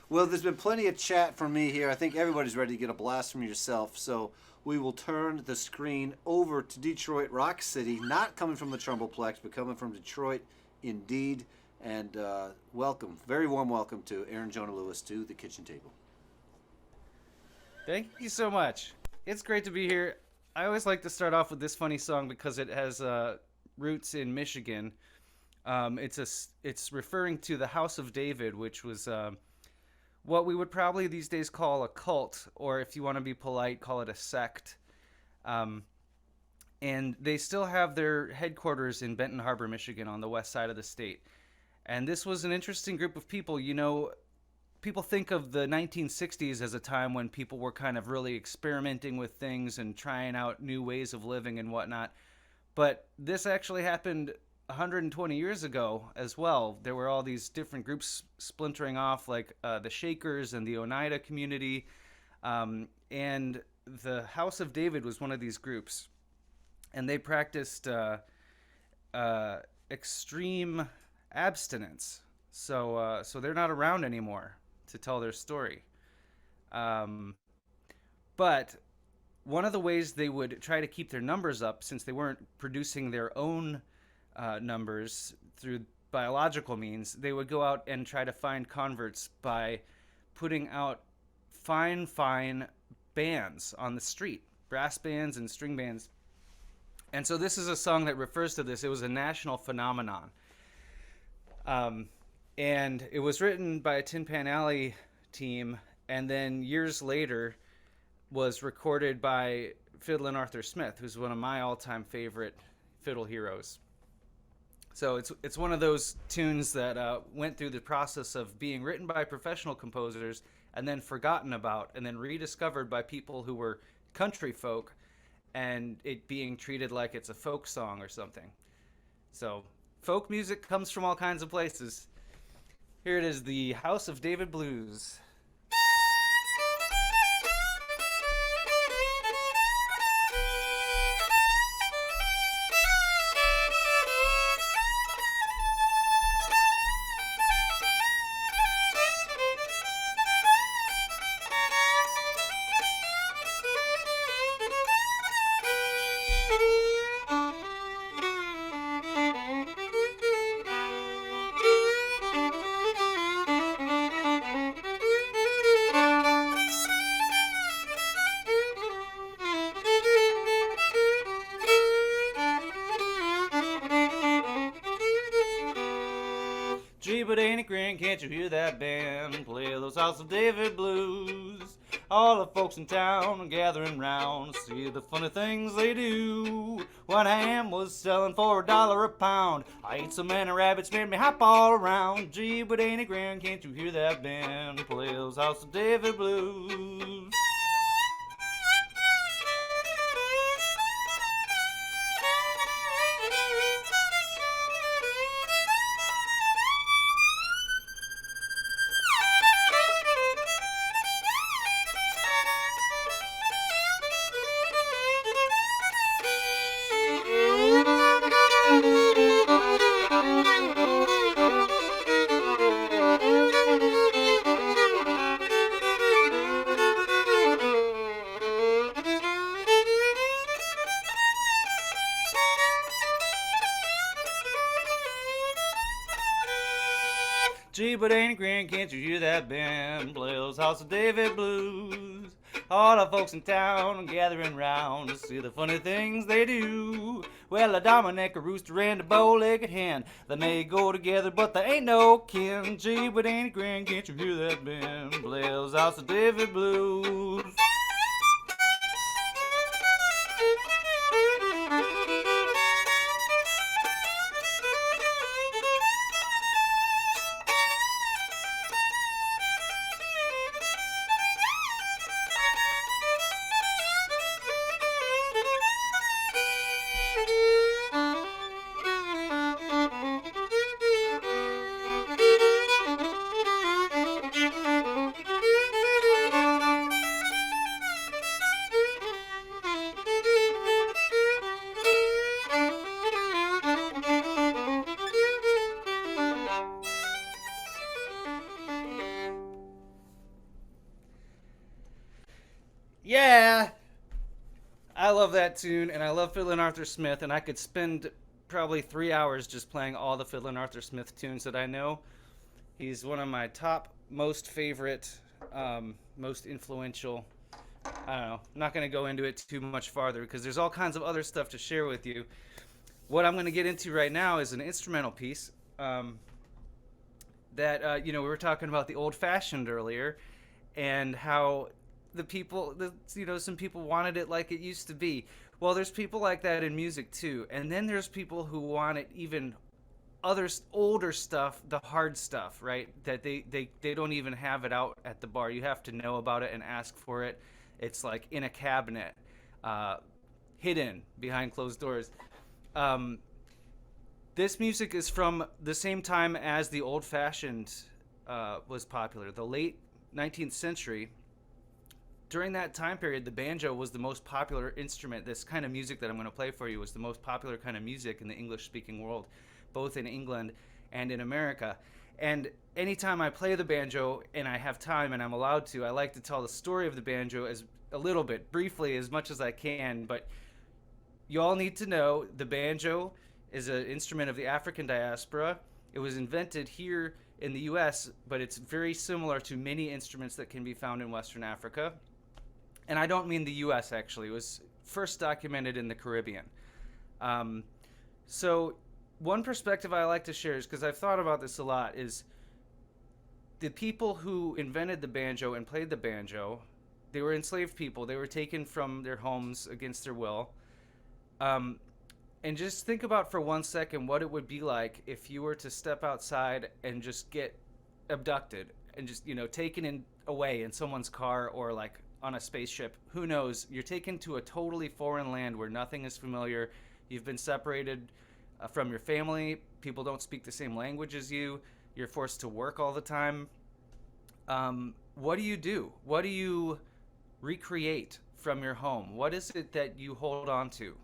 Well, there's been plenty of chat from me here. I think everybody's ready to get a blast from yourself. So we will turn the screen over to Detroit Rock City, not coming from the Trumbleplex, but coming from Detroit indeed. And welcome, very warm welcome to Aaron Jonah Lewis to the kitchen table. Thank you so much. It's great to be here. I always like to start off with this funny song because it has roots in Michigan. It's referring to the House of David, which was what we would probably these days call a cult, or if you want to be polite, call it a sect. Um, and they still have their headquarters in Benton Harbor, Michigan, on the west side of the state. And this was an interesting group of people. You know, people think of the 1960s as a time when people were kind of really experimenting with things and trying out new ways of living and whatnot. But this actually happened 120 years ago as well. There were all these different groups splintering off, like the Shakers and the Oneida community. And the House of David was one of these groups. And they practiced extreme abstinence. So they're not around anymore to tell their story. But one of the ways they would try to keep their numbers up, since they weren't producing their own numbers through biological means, they would go out and try to find converts by putting out fine bands on the street, brass bands and string bands. And so this is a song that refers to this. It was a national phenomenon. And it was written by a Tin Pan Alley team, and then years later was recorded by Fiddlin Arthur Smith, who's one of my all-time favorite fiddle heroes. So it's one of those tunes that went through the process of being written by professional composers and then forgotten about and then rediscovered by people who were country folk, and it being treated like it's a folk song or something. So folk music comes from all kinds of places. Here it is, the House of David Blues. Gee, but ain't it grand, can't you hear that band play those House of David blues? All the folks in town are gathering round to see the funny things they do. One ham was selling for $1 a pound. I ate so many rabbits, made me hop all around. Gee, but ain't it grand, can't you hear that band play those House of David blues? Gee, but ain't it grand, can't you hear that band play those House of David blues? All the folks in town are gathering round to see the funny things they do. Well, a Dominic, a rooster, and a bow-legged hen, they may go together, but they ain't no kin. Gee, but ain't it grand, can't you hear that band play those House of David blues? Yeah, I love that tune, and I love Fiddlin' Arthur Smith, and I could spend probably 3 hours just playing all the Fiddlin' Arthur Smith tunes that I know. He's one of my top most favorite, most influential. I don't know. I'm not going to go into it too much farther because there's all kinds of other stuff to share with you. What I'm going to get into right now is an instrumental piece that, we were talking about the old-fashioned earlier and how some people wanted it like it used to be. Well, there's people like that in music too. And then there's people who want it even other older stuff, the hard stuff, right? That they don't even have it out at the bar. You have to know about it and ask for it. It's like in a cabinet, hidden behind closed doors. This music is from the same time as the old-fashioned was popular, the late 19th century. During that time period, the banjo was the most popular instrument. This kind of music that I'm going to play for you was the most popular kind of music in the English-speaking world, both in England and in America. And anytime I play the banjo and I have time and I'm allowed to, I like to tell the story of the banjo as a little bit, briefly, as much as I can. But you all need to know the banjo is an instrument of the African diaspora. It was invented here in the U.S., but it's very similar to many instruments that can be found in Western Africa. And I don't mean the U.S., actually. It was first documented in the Caribbean. So one perspective I like to share is, because I've thought about this a lot, is the people who invented the banjo and played the banjo, they were enslaved people. They were taken from their homes against their will. And just think about for 1 second what it would be like if you were to step outside and just get abducted and just, taken away in someone's car or like on a spaceship. Who knows? You're taken to a totally foreign land where nothing is familiar. You've been separated from your family. People don't speak the same language as you. You're forced to work all the time. What do you do? What do you recreate from your home? What is it that you hold on to?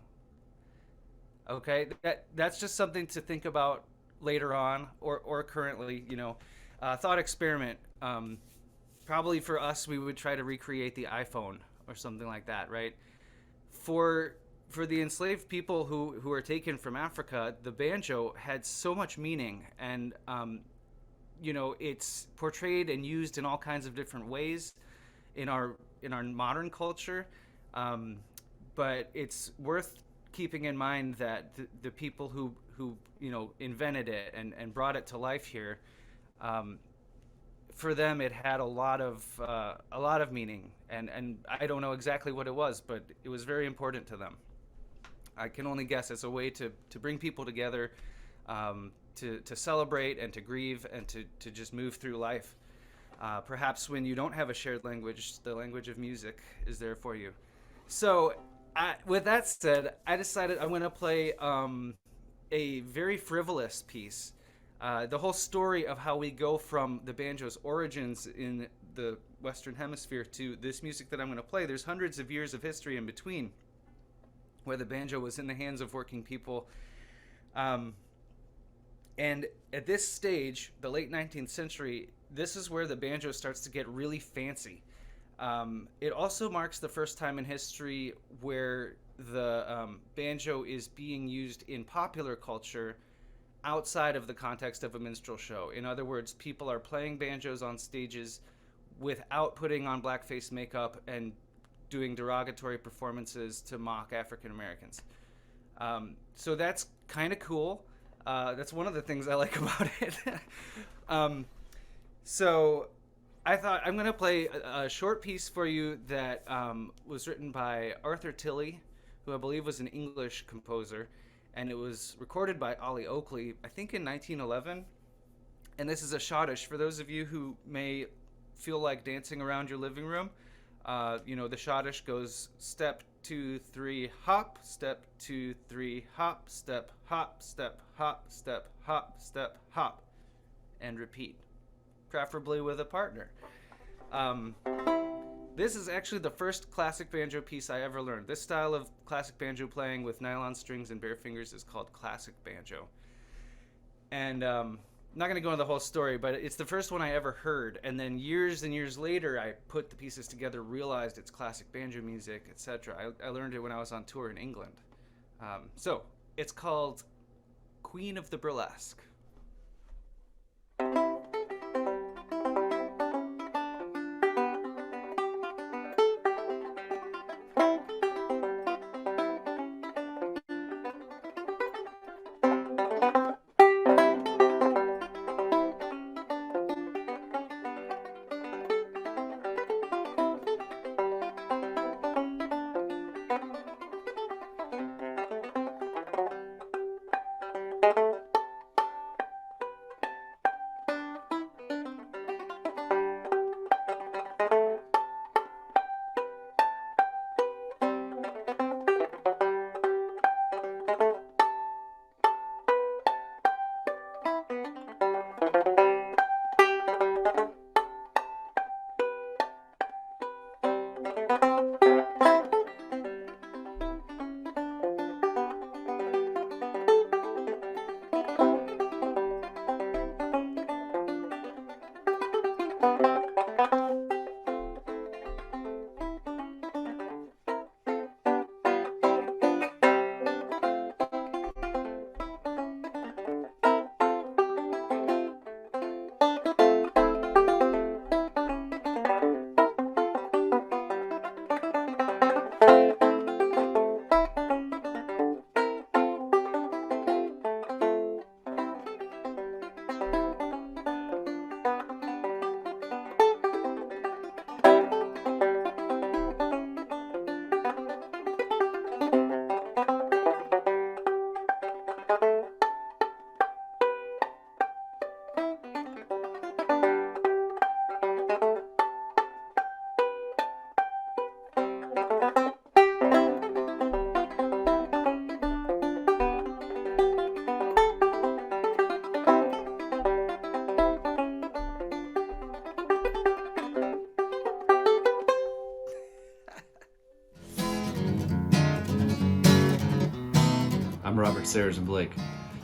Okay, that's just something to think about later on or currently, thought experiment. Probably for us, we would try to recreate the iPhone or something like that, right? For the enslaved people who are taken from Africa, the banjo had so much meaning, and it's portrayed and used in all kinds of different ways in our modern culture. But it's worth keeping in mind that the people who invented it and brought it to life here, for them it had a lot of meaning, and I don't know exactly what it was, but it was very important to them. I can only guess. It's a way to bring people together, to celebrate and to grieve and to just move through life. Perhaps when you don't have a shared language, the language of music is there for you. So with that said, I decided I'm going to play a very frivolous piece. The whole story of how we go from the banjo's origins in the Western Hemisphere to this music that I'm going to play, there's hundreds of years of history in between where the banjo was in the hands of working people. And at this stage, the late 19th century, this is where the banjo starts to get really fancy. It also marks the first time in history where the banjo is being used in popular culture outside of the context of a minstrel show. In other words, people are playing banjos on stages without putting on blackface makeup and doing derogatory performances to mock African Americans. So that's kind of cool. That's one of the things I like about it. So I thought I'm going to play a short piece for you that was written by Arthur Tilley, who I believe was an English composer, and it was recorded by Ollie Oakley, I think in 1911. And this is a schottische. For those of you who may feel like dancing around your living room, the schottische goes step, 2, 3, hop, step, 2, 3, hop, step, hop, step, hop, step, hop, step, hop, and repeat, preferably with a partner. This is actually the first classic banjo piece I ever learned. This style of classic banjo playing with nylon strings and bare fingers is called classic banjo. And not going to go into the whole story, but it's the first one I ever heard. And then years and years later, I put the pieces together, realized it's classic banjo music, etc. I learned it when I was on tour in England. So it's called Queen of the Burlesque. I'm Robert Sarazin Blake.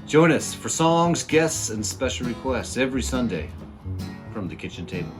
Join us for songs, guests, and special requests every Sunday from the kitchen table.